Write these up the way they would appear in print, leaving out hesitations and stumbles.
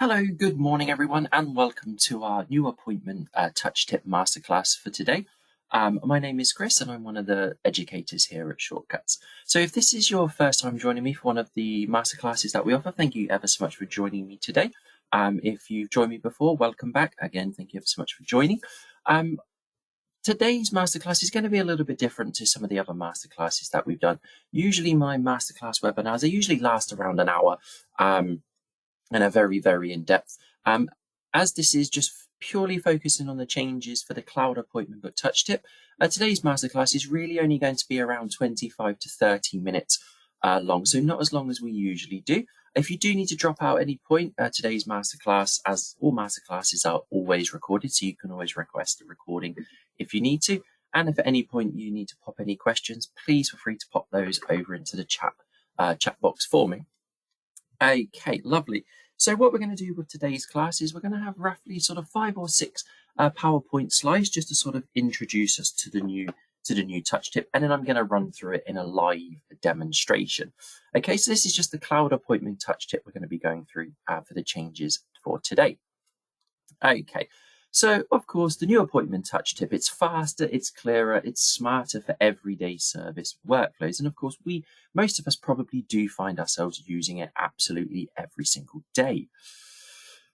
Hello, good morning everyone, and welcome to our new appointment touch tip masterclass for today. My name is Chris and I'm one of the educators here at Shortcuts. So if this is your first time joining me for one of the masterclasses that we offer, thank you ever so much for joining me today. If you've joined me before, welcome back. Again, thank you ever so much for joining. Today's masterclass is going to be a little bit different to some of the other masterclasses that we've done. Usually my masterclass webinars, they usually last around an hour. And are very, very in-depth. As this is just purely focusing on the changes for the cloud appointment book touch tip, today's masterclass is really only going to be around 25 to 30 minutes long, so not as long as we usually do. If you do need to drop out at any point, today's masterclass, as all masterclasses, are always recorded, so you can always request a recording if you need to. And if at any point you need to pop any questions, please feel free to pop those over into the chat box for me. Okay, lovely. So what we're going to do with today's class is we're going to have roughly sort of 5 or 6 PowerPoint slides just to sort of introduce us to the new touch tip, and then I'm going to run through it in a live demonstration. Okay, so this is just the cloud appointment touch tip we're going to be going through for the changes for today. Okay, so of course the new appointment touch tip, it's faster, it's clearer, it's smarter for everyday service workflows, and of course most of us probably do find ourselves using it absolutely every single day.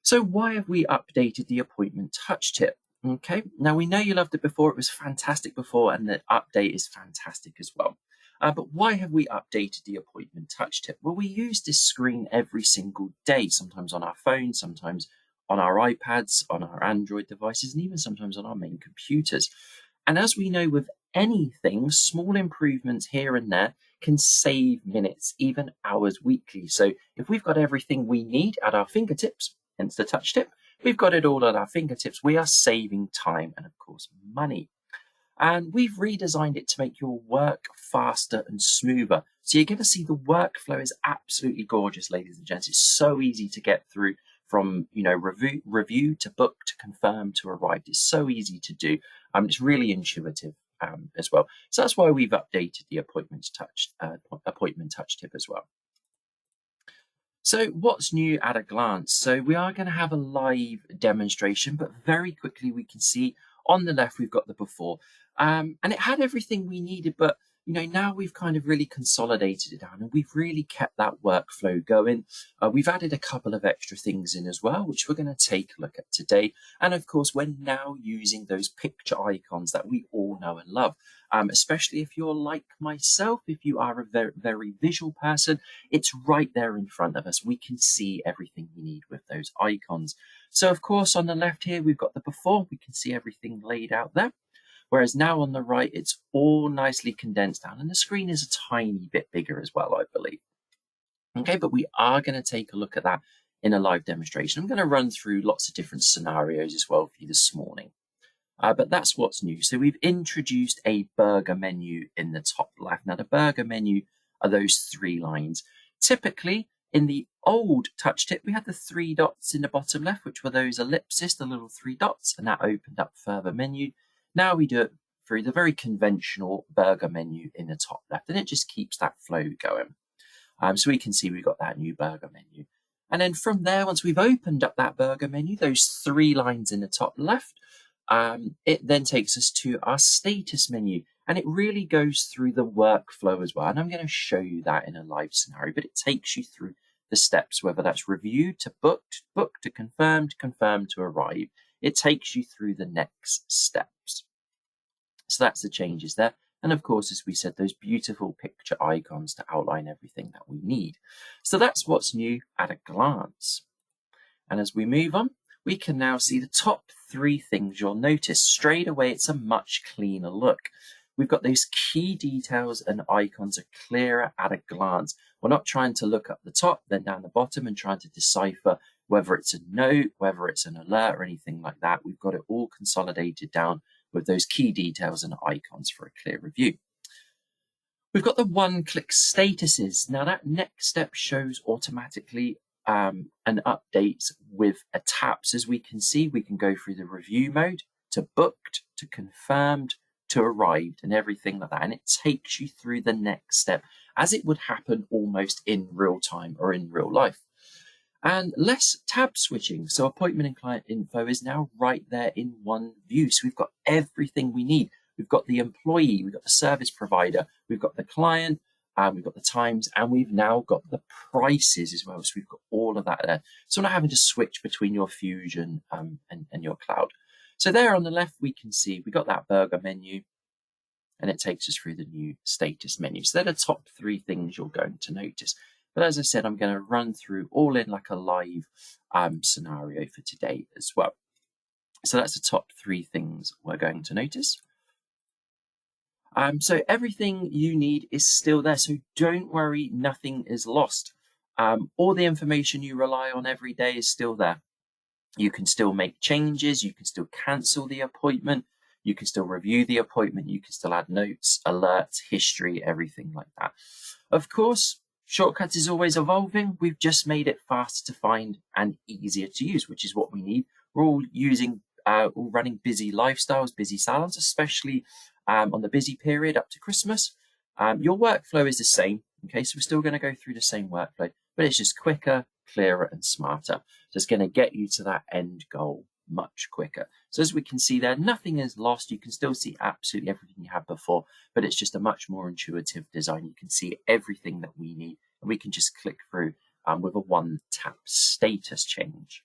So why have we updated the appointment touch tip? Okay, now we know you loved it before, it was fantastic before, and the update is fantastic as well. But why have we updated the appointment touch tip? Well, we use this screen every single day, sometimes on our phones, sometimes on our iPads, on our Android devices, and even sometimes on our main computers. And as we know with anything, small improvements here and there can save minutes, even hours weekly. So if we've got everything we need at our fingertips, hence the touch tip, we've got it all at our fingertips, we are saving time and of course money. And we've redesigned it to make your work faster and smoother. So you're going to see the workflow is absolutely gorgeous, ladies and gents. It's so easy to get through from, review to book to confirm to arrived. It's so easy to do. It's really intuitive as well. So that's why we've updated the appointment touch tip as well. So what's new at a glance? So we are going to have a live demonstration, but very quickly we can see on the left we've got the before, and it had everything we needed, but now we've kind of really consolidated it down and we've really kept that workflow going. We've added a couple of extra things in as well, which we're going to take a look at today. And of course, we're now using those picture icons that we all know and love, especially if you're like myself, if you are a very, very visual person, it's right there in front of us. We can see everything we need with those icons. So of course, on the left here, we've got the before, we can see everything laid out there. Whereas now on the right, it's all nicely condensed down and the screen is a tiny bit bigger as well, I believe. Okay, but we are going to take a look at that in a live demonstration. I'm going to run through lots of different scenarios as well for you this morning. But that's what's new. So we've introduced a burger menu in the top left. Now the burger menu are those 3 lines. Typically in the old touch tip, we had the 3 dots in the bottom left, which were those ellipses, the little 3 dots, and that opened up further menu. Now we do it through the very conventional burger menu in the top left, and it just keeps that flow going. So we can see we've got that new burger menu. And then from there, once we've opened up that burger menu, those 3 lines in the top left, it then takes us to our status menu, and it really goes through the workflow as well. And I'm going to show you that in a live scenario, but it takes you through the steps, whether that's review to booked, booked to confirmed to arrive. It takes you through the next steps. So that's the changes there. And of course, as we said, those beautiful picture icons to outline everything that we need. So that's what's new at a glance. And as we move on, we can now see the top 3 things. You'll notice straight away it's a much cleaner look. We've got those key details and icons are clearer at a glance. We're not trying to look up the top, then down the bottom and trying to decipher whether it's a note, whether it's an alert or anything like that. We've got it all consolidated down with those key details and icons for a clear review. We've got the one-click statuses. Now that next step shows automatically and updates with a tap. So as we can see, we can go through the review mode to booked, to confirmed, to arrived and everything like that. And it takes you through the next step as it would happen almost in real time or in real life. And less tab switching. So appointment and client info is now right there in one view. So we've got everything we need. We've got the employee, we've got the service provider, we've got the client, we've got the times, and we've now got the prices as well. So we've got all of that there. So we're not having to switch between your Fusion and your cloud. So there on the left, we can see we got that burger menu, and it takes us through the new status menu. So they're the top 3 things you're going to notice. But as I said, I'm going to run through all in like a live scenario for today as well. So that's the top 3 things we're going to notice. So everything you need is still there. So don't worry, nothing is lost. All the information you rely on every day is still there. You can still make changes. You can still cancel the appointment. You can still review the appointment. You can still add notes, alerts, history, everything like that. Of course, Shortcuts is always evolving. We've just made it faster to find and easier to use, which is what we need. We're all running busy lifestyles, busy salons, especially on the busy period up to Christmas. Your workflow is the same. Okay, so we're still going to go through the same workflow, but it's just quicker, clearer, and smarter. So it's going to get you to that end goal much quicker. So as we can see there, nothing is lost. You can still see absolutely everything you had before, but it's just a much more intuitive design. You can see everything that we need, and we can just click through with a one-tap status change.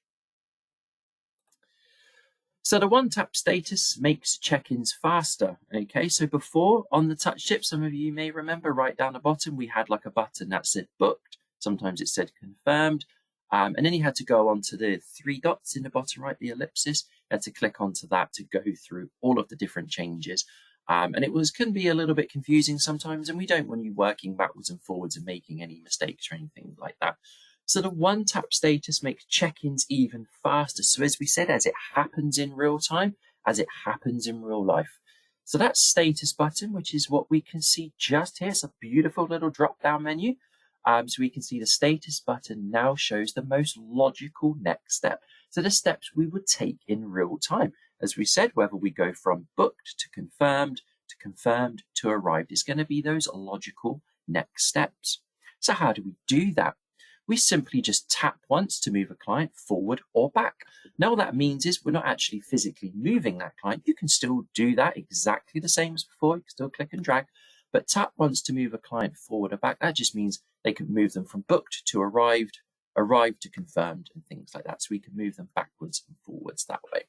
So the one-tap status makes check-ins faster. Okay, so before on the touch tip, some of you may remember right down the bottom, we had like a button that said booked. Sometimes it said confirmed. And then you had to go onto the 3 dots in the bottom right, the ellipsis. You had to click onto that to go through all of the different changes. And it can be a little bit confusing sometimes, and we don't want you working backwards and forwards and making any mistakes or anything like that. So the one-tap status makes check-ins even faster. So as we said, as it happens in real time, as it happens in real life. So that status button, which is what we can see just here, it's a beautiful little drop-down menu. So we can see the status button now shows the most logical next step. So the steps we would take in real time. As we said, whether we go from booked to confirmed to arrived, is going to be those logical next steps. So how do we do that? We simply just tap once to move a client forward or back. Now, what that means is we're not actually physically moving that client. You can still do that exactly the same as before. You can still click and drag, but tap once to move a client forward or back. That just means they can move them from booked to arrived to confirmed, and things like that. So we can move them backwards and forwards that way.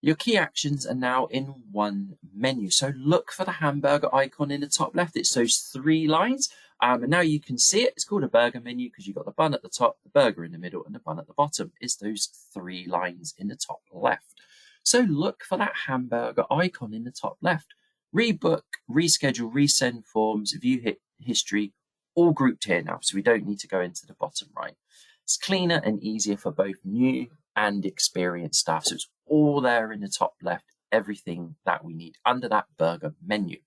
Your key actions are now in one menu. So look for the hamburger icon in the top left. It's those 3 lines. And now you can see it. It's called a burger menu because you've got the bun at the top, the burger in the middle, and the bun at the bottom. It's those 3 lines in the top left. So look for that hamburger icon in the top left. Rebook, reschedule, resend forms, view history, all grouped here now. So we don't need to go into the bottom right. It's cleaner and easier for both new and experienced staff. So it's all there in the top left, everything that we need under that burger menu.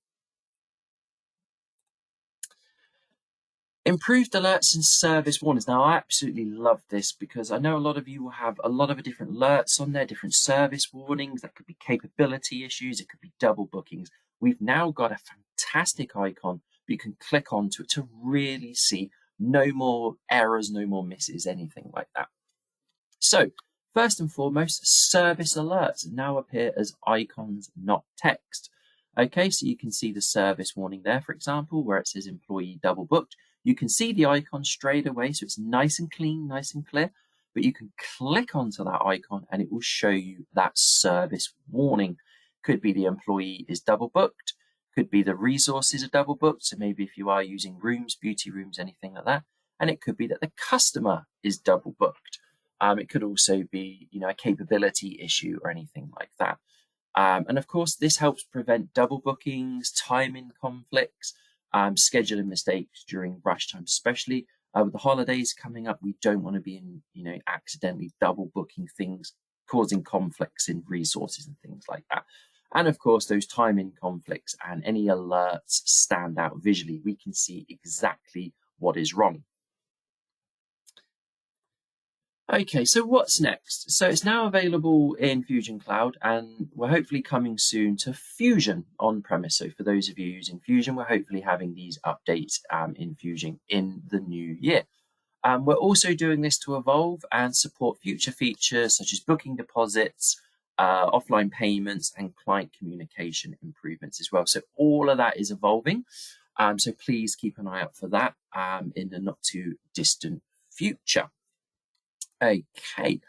Improved alerts and service warnings. Now, I absolutely love this because I know a lot of you will have a lot of different alerts on there, different service warnings. That could be capability issues. It could be double bookings. We've now got a fantastic icon that you can click onto it to really see no more errors, no more misses, anything like that. So first and foremost, service alerts now appear as icons, not text. Okay, so you can see the service warning there, for example, where it says employee double booked. You can see the icon straight away, so it's nice and clean, nice and clear, but you can click onto that icon and it will show you that service warning. Could be the employee is double booked, could be the resources are double booked, so maybe if you are using rooms, beauty rooms, anything like that, and it could be that the customer is double booked. It could also be, a capability issue or anything like that. And of course, this helps prevent double bookings, timing conflicts, scheduling mistakes during rush time, especially with the holidays coming up. We don't want to be accidentally double booking things, causing conflicts in resources and things like that. And of course, those timing conflicts and any alerts stand out visually. We can see exactly what is wrong. Okay, so what's next? So it's now available in Fusion Cloud, and we're hopefully coming soon to Fusion on-premise. So for those of you using Fusion, we're hopefully having these updates in Fusion in the new year. We're also doing this to evolve and support future features such as booking deposits, offline payments, and client communication improvements as well. So all of that is evolving. So please keep an eye out for that in the not too distant future. Okay,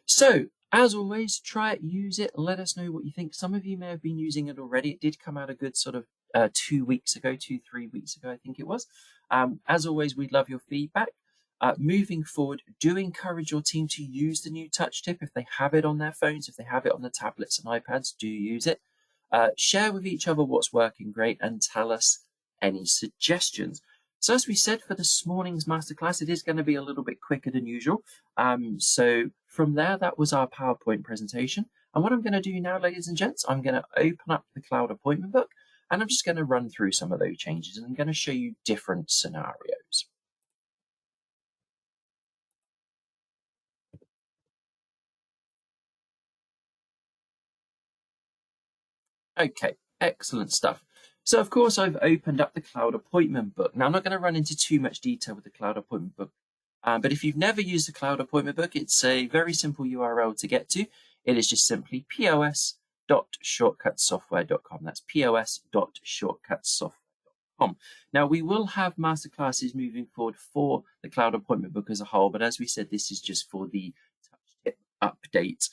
so as always, try it, use it, let us know what you think. Some of you may have been using it already. It did come out a good sort of 3 weeks ago, I think it was. As always, we'd love your feedback. Moving forward, do encourage your team to use the new touch tip. If they have it on their phones, if they have it on the tablets and iPads, do use it. Share with each other what's working great and tell us any suggestions. So as we said, for this morning's masterclass, it is going to be a little bit quicker than usual. So from there, that was our PowerPoint presentation. And what I'm going to do now, ladies and gents, I'm going to open up the Cloud Appointment Book, and I'm just going to run through some of those changes, and I'm going to show you different scenarios. Okay, excellent stuff. So of course, I've opened up the Cloud Appointment Book. Now, I'm not going to run into too much detail with the Cloud Appointment Book, but if you've never used the Cloud Appointment Book, it's a very simple URL to get to. It is just simply pos.shortcutssoftware.com. That's pos.shortcutssoftware.com. Now, we will have masterclasses moving forward for the Cloud Appointment Book as a whole, but as we said, this is just for the touch tip update.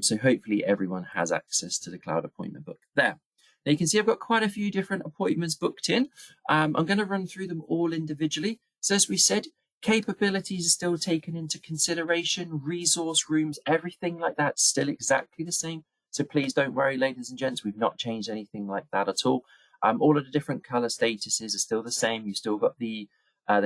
So hopefully everyone has access to the Cloud Appointment Book there. Now you can see I've got quite a few different appointments booked in. I'm going to run through them all individually. So as we said, capabilities are still taken into consideration, resource rooms, everything like that's still exactly the same. So please don't worry, ladies and gents, we've not changed anything like that at all. All of the different color statuses are still the same. You've still got the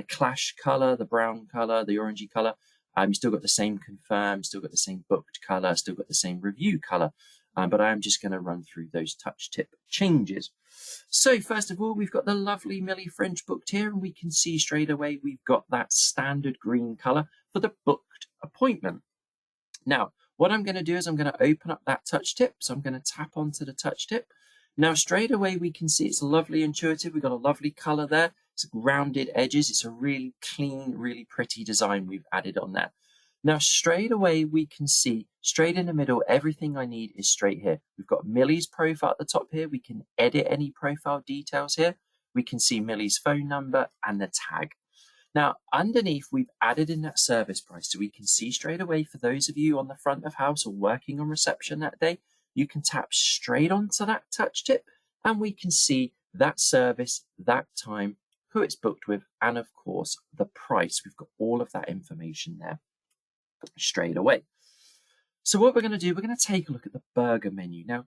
clash color, the brown color, the orangey color. You still got the same confirmed, still got the same booked color, still got the same review color. But I am just going to run through those touch tip changes. So first of all, we've got the lovely Millie French booked here, and we can see straight away we've got that standard green color for the booked appointment. Now, what I'm going to do is I'm going to open up that touch tip. So I'm going to tap onto the touch tip. Now, straight away, we can see it's lovely intuitive. We've got a lovely color there. It's rounded edges. It's a really clean, really pretty design we've added on there. Now, straight away, we can see straight in the middle, everything I need is straight here. We've got Millie's profile at the top here. We can edit any profile details here. We can see Millie's phone number and the tag. Now, underneath, we've added in that service price. So we can see straight away, for those of you on the front of house or working on reception that day, you can tap straight onto that touch tip, and we can see that service, that time, who it's booked with, and of course, the price. We've got all of that information there straight away. So what we're going to do, we're going to take a look at the burger menu. Now,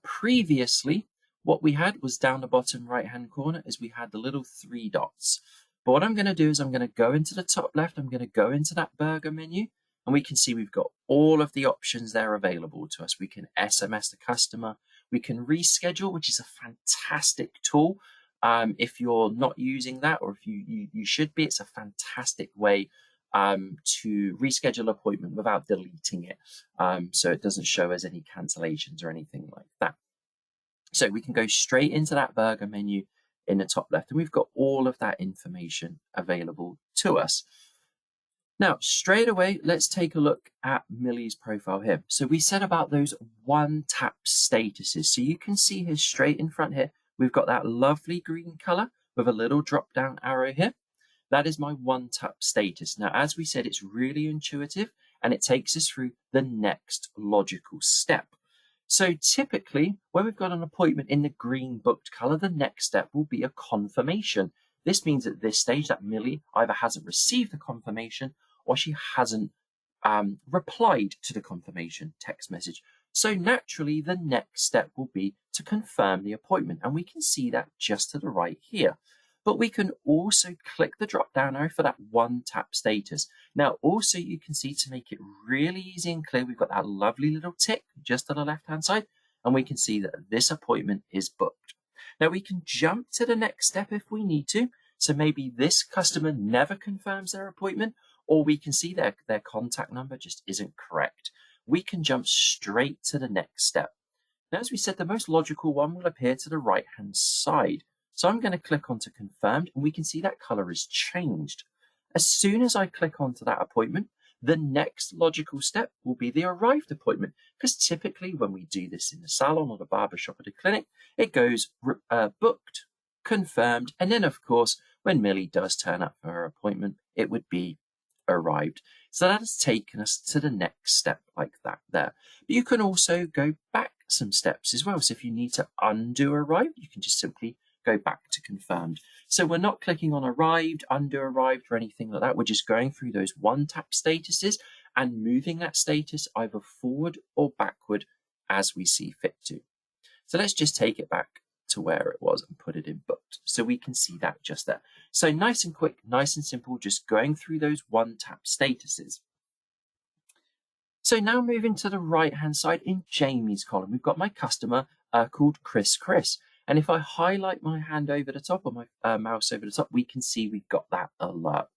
previously, what we had was down the bottom right-hand corner is we had the little 3 dots. But what I'm going to do is I'm going to go into the top left. I'm going to go into that burger menu, and we can see we've got all of the options there available to us. We can SMS the customer. We can reschedule, which is a fantastic tool. If you're not using that, or if you should be, it's a fantastic way to reschedule an appointment without deleting it. So it doesn't show us any cancellations or anything like that. So we can go straight into that burger menu in the top left, and we've got all of that information available to us. Now, straight away, let's take a look at Millie's profile here. So we said about those one-tap statuses. So you can see here straight in front here, we've got that lovely green color with a little drop-down arrow here. That is my one-tap status. Now, as we said, it's really intuitive, and it takes us through the next logical step. So typically, when we've got an appointment in the green booked color, the next step will be a confirmation. This means at this stage that Millie either hasn't received the confirmation or she hasn't replied to the confirmation text message. So naturally, the next step will be to confirm the appointment, and we can see that just to the right here. But we can also click the drop down arrow for that one-tap status. Now, also you can see, to make it really easy and clear, we've got that lovely little tick just on the left-hand side, and we can see that this appointment is booked. Now, we can jump to the next step if we need to. So maybe this customer never confirms their appointment, or we can see their contact number just isn't correct. We can jump straight to the next step. Now, as we said, the most logical one will appear to the right-hand side. So I'm going to click onto confirmed, and we can see that color has changed. As soon as I click onto that appointment, the next logical step will be the arrived appointment, because typically when we do this in the salon or the barbershop or the clinic, it goes booked, confirmed, and then of course, when Millie does turn up for her appointment, it would be arrived. So that has taken us to the next step like that there. But you can also go back some steps as well. So if you need to undo arrived, you can just simply go back to confirmed. So we're not clicking on arrived, undo arrived, or anything like that. We're just going through those one-tap statuses and moving that status either forward or backward as we see fit to. So let's just take it back to where it was and put it in booked. So we can see that just there. So nice and quick, nice and simple, just going through those one-tap statuses. So now moving to the right-hand side in Jamie's column, we've got my customer called Chris. And if I highlight my hand over the top or my mouse over the top, we can see we've got that alert.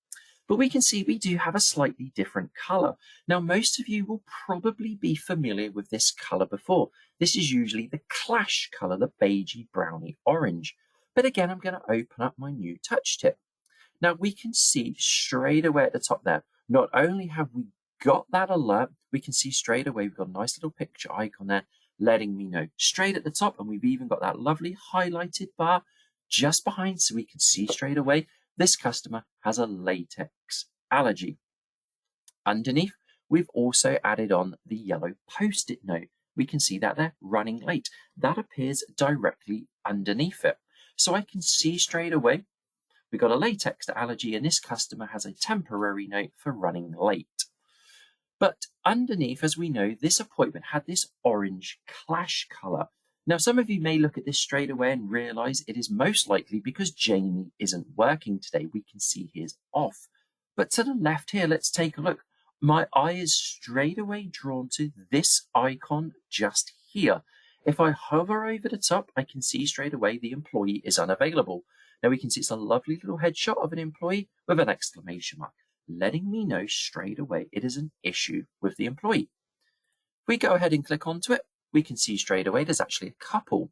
But we can see we do have a slightly different color. Now, most of you will probably be familiar with this color before. This is usually the clash color, the beigey browny orange. But again, I'm going to open up my new touch tip. Now, we can see straight away at the top there, not only have we got that alert, we can see straight away we've got a nice little picture icon there letting me know straight at the top, and we've even got that lovely highlighted bar just behind, so we can see straight away this customer has a latex allergy. Underneath, we've also added on the yellow post-it note. We can see that they're running late. That appears directly underneath it. So I can see straight away we've got a latex allergy, and this customer has a temporary note for running late. But underneath, as we know, this appointment had this orange clash color. Now, some of you may look at this straight away and realize it is most likely because Jamie isn't working today. We can see he is off. But to the left here, let's take a look. My eye is straight away drawn to this icon just here. If I hover over the top, I can see straight away the employee is unavailable. Now we can see it's a lovely little headshot of an employee with an exclamation mark, letting me know straight away it is an issue with the employee. If we go ahead and click onto it, we can see straight away there's actually a couple.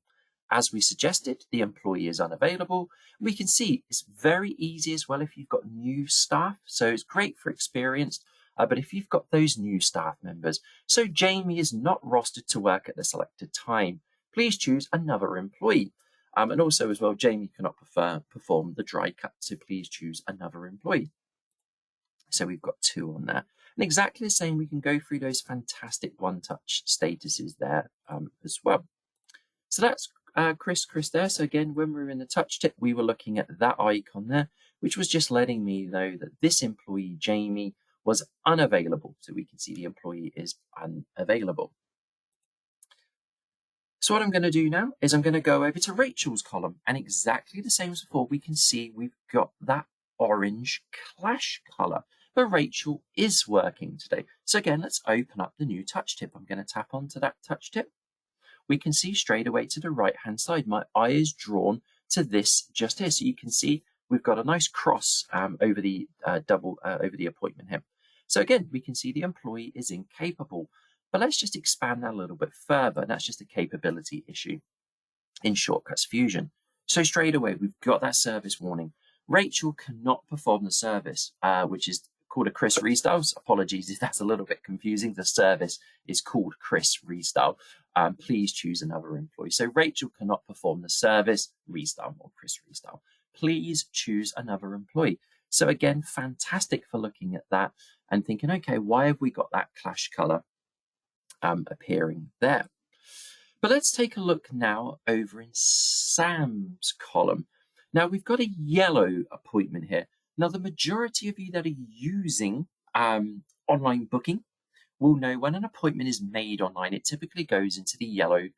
As we suggested, the employee is unavailable. We can see it's very easy as well if you've got new staff. So it's great for experienced, but if you've got those new staff members. So Jamie is not rostered to work at the selected time. Please choose another employee. And also as well, Jamie cannot perform the dry cut, so please choose another employee. So we've got 2 on there. And exactly the same, we can go through those fantastic one-touch statuses there as well. So that's Chris there. So again, when we were in the touch tip, we were looking at that icon there, which was just letting me know that this employee, Jamie, was unavailable. So we can see the employee is unavailable. So what I'm going to do now is I'm going to go over to Rachel's column, and exactly the same as before, we can see we've got that orange clash color, but Rachel is working today. So again, let's open up the new touch tip. I'm going to tap onto that touch tip. We can see straight away to the right hand side, my eye is drawn to this just here. So you can see we've got a nice cross over the over the appointment here. So again, we can see the employee is incapable. But let's just expand that a little bit further. And that's just a capability issue in Shortcuts Fusion. So straight away, we've got that service warning. Rachel cannot perform the service, which is called a Chris restyle. Apologies if that's a little bit confusing. The service is called Chris restyle. Please choose another employee. So Rachel cannot perform the service, restyle or Chris restyle. Please choose another employee. So again, fantastic for looking at that and thinking, okay, why have we got that clash color appearing there? But let's take a look now over in Sam's column. Now we've got a yellow appointment here. Now the majority of you that are using online booking will know when an appointment is made online, it typically goes into the yellow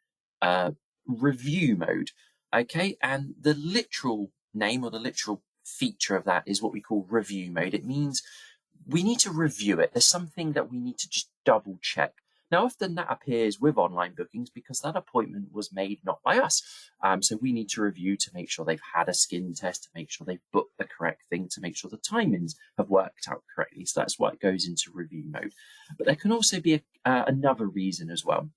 review mode. Okay, and the literal name or the literal feature of that is what we call review mode. It means we need to review it. There's something that we need to just double check. Now, often that appears with online bookings because that appointment was made not by us. So we need to review to make sure they've had a skin test, to make sure they've booked the correct thing, to make sure the timings have worked out correctly. So that's why it goes into review mode. But there can also be another reason as well.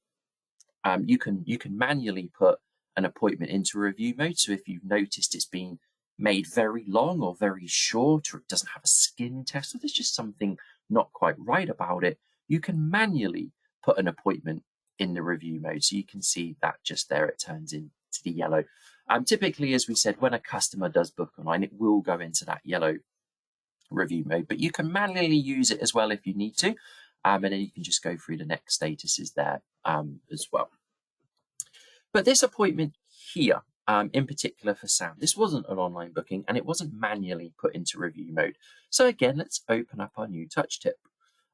You can manually put an appointment into review mode. So if you've noticed it's been made very long or very short, or it doesn't have a skin test, or there's just something not quite right about it, you can manually put an appointment in the review mode. So you can see that just there, it turns into the yellow. Typically, as we said, when a customer does book online, it will go into that yellow review mode, but you can manually use it as well if you need to. And then you can just go through the next statuses there as well. But this appointment here, in particular for Sam, this wasn't an online booking and it wasn't manually put into review mode. So again, let's open up our new touch tip.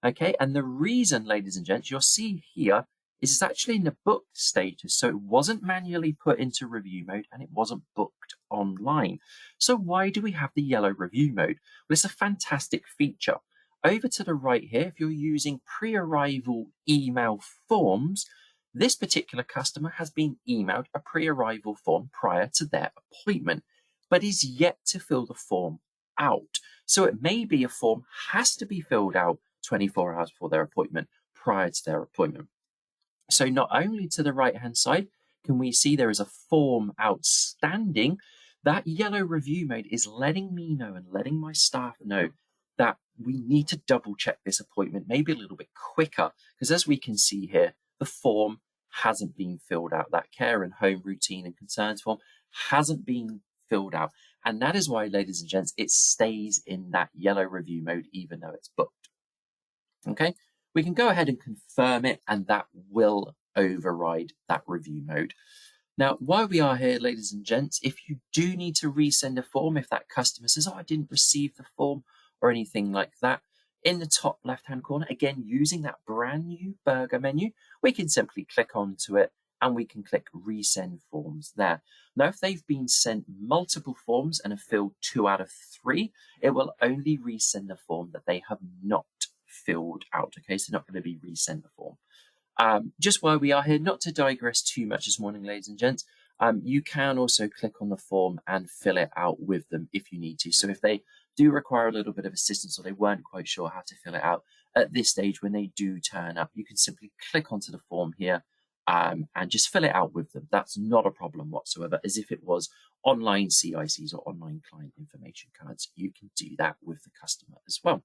Okay, and the reason, ladies and gents, you'll see here is it's actually in the booked status. So it wasn't manually put into review mode and it wasn't booked online. So why do we have the yellow review mode? Well, it's a fantastic feature. Over to the right here, if you're using pre-arrival email forms, this particular customer has been emailed a pre-arrival form prior to their appointment, but is yet to fill the form out. So it may be a form has to be filled out 24 hours before their appointment, prior to their appointment. So not only to the right-hand side can we see there is a form outstanding, that yellow review mode is letting me know and letting my staff know that we need to double check this appointment maybe a little bit quicker, because as we can see here, the form hasn't been filled out. That care and home routine and concerns form hasn't been filled out. And that is why, ladies and gents, it stays in that yellow review mode, even though it's booked. Okay, we can go ahead and confirm it, and that will override that review mode. Now, while we are here, ladies and gents, if you do need to resend a form, if that customer says, oh, I didn't receive the form or anything like that, in the top left-hand corner, again, using that brand new burger menu, we can simply click onto it and we can click resend forms there. Now, if they've been sent multiple forms and have filled 2 out of 3, it will only resend the form that they have not filled out. Okay, so not going to be resend the form. Just while we are here, not to digress too much this morning, ladies and gents, you can also click on the form and fill it out with them if you need to. So if they do require a little bit of assistance or they weren't quite sure how to fill it out at this stage, when they do turn up, you can simply click onto the form here and just fill it out with them. That's not a problem whatsoever, as if it was online CICs or online client information cards. You can do that with the customer as well.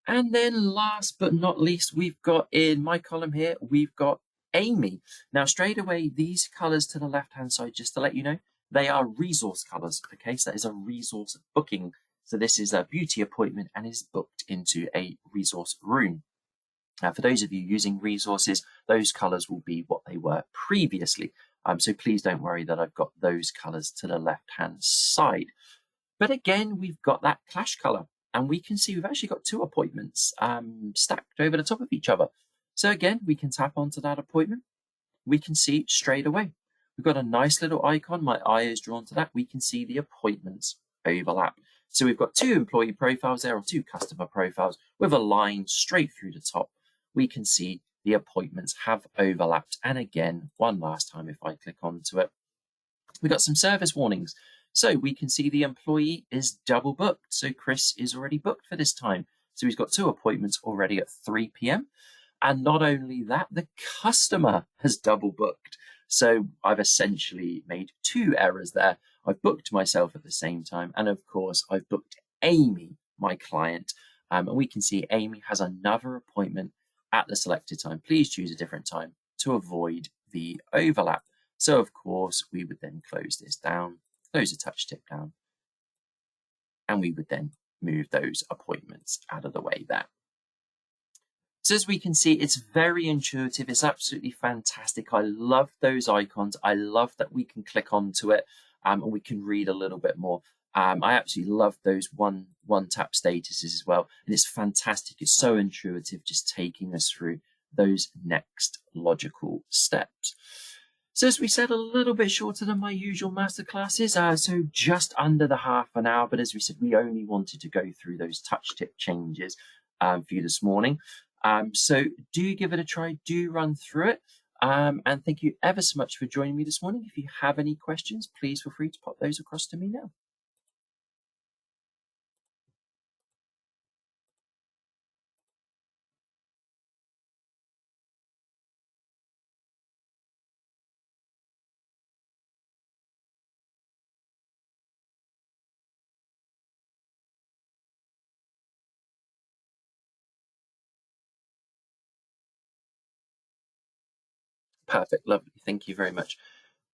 And then last but not least, we've got in my column here, we've got Amy. Now, straight away, these colors to the left-hand side, just to let you know, they are resource colors. Okay, so that is a resource booking. So this is a beauty appointment and is booked into a resource room. Now, for those of you using resources, those colors will be what they were previously. So please don't worry that I've got those colors to the left-hand side. But again, we've got that clash color. And we can see we've actually got 2 appointments stacked over the top of each other. So again, we can tap onto that appointment. We can see straight away. We've got a nice little icon. My eye is drawn to that. We can see the appointments overlap. So we've got 2 employee profiles there, or 2 customer profiles with a line straight through the top. We can see the appointments have overlapped. And again, one last time, if I click onto it, we've got some service warnings. So we can see the employee is double booked. So Chris is already booked for this time. So he's got 2 appointments already at 3 p.m. And not only that, the customer has double booked. So I've essentially made 2 errors there. I've booked myself at the same time. And of course, I've booked Amy, my client. And we can see Amy has another appointment at the selected time. Please choose a different time to avoid the overlap. So of course, we would then close this down. Close a touch tip down, and we would then move those appointments out of the way there. So as we can see, it's very intuitive. It's absolutely fantastic. I love those icons. I love that we can click onto it and we can read a little bit more. I absolutely love those one tap statuses as well. And it's fantastic. It's so intuitive, just taking us through those next logical steps. So as we said, a little bit shorter than my usual masterclasses, so just under the half an hour. But as we said, we only wanted to go through those touch tip changes for you this morning. So do give it a try, do run through it. And thank you ever so much for joining me this morning. If you have any questions, please feel free to pop those across to me now. Perfect, lovely. Thank you very much.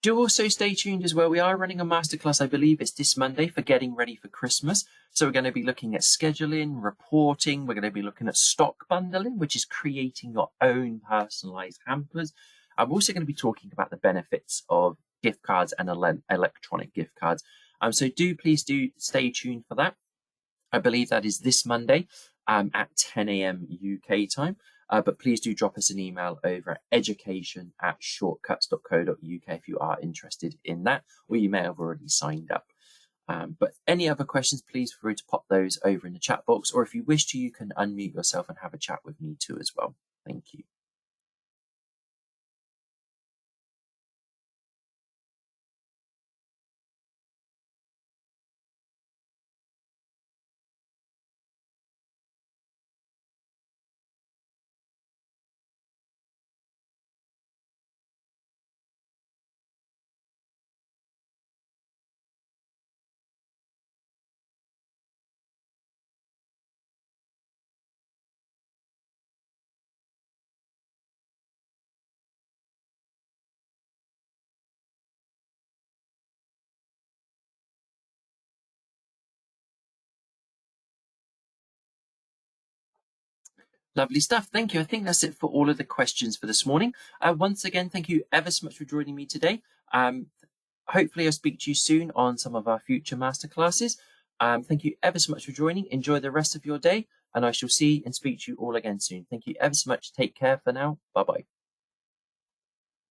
Do also stay tuned as well. We are running a masterclass, I believe it's this Monday, for getting ready for Christmas. So we're going to be looking at scheduling, reporting. We're going to be looking at stock bundling, which is creating your own personalized hampers. I'm also going to be talking about the benefits of gift cards and electronic gift cards. So please do stay tuned for that. I believe that is this Monday at 10 a.m. UK time. But please do drop us an email over at education@shortcuts.co.uk if you are interested in that, or you may have already signed up. But any other questions, please feel free to pop those over in the chat box, or if you wish to, you can unmute yourself and have a chat with me too as well. Thank you. Lovely stuff. Thank you. I think that's it for all of the questions for this morning. Once again, thank you ever so much for joining me today. Hopefully I'll speak to you soon on some of our future masterclasses. Thank you ever so much for joining. Enjoy the rest of your day, and I shall see and speak to you all again soon. Thank you ever so much. Take care for now. Bye-bye.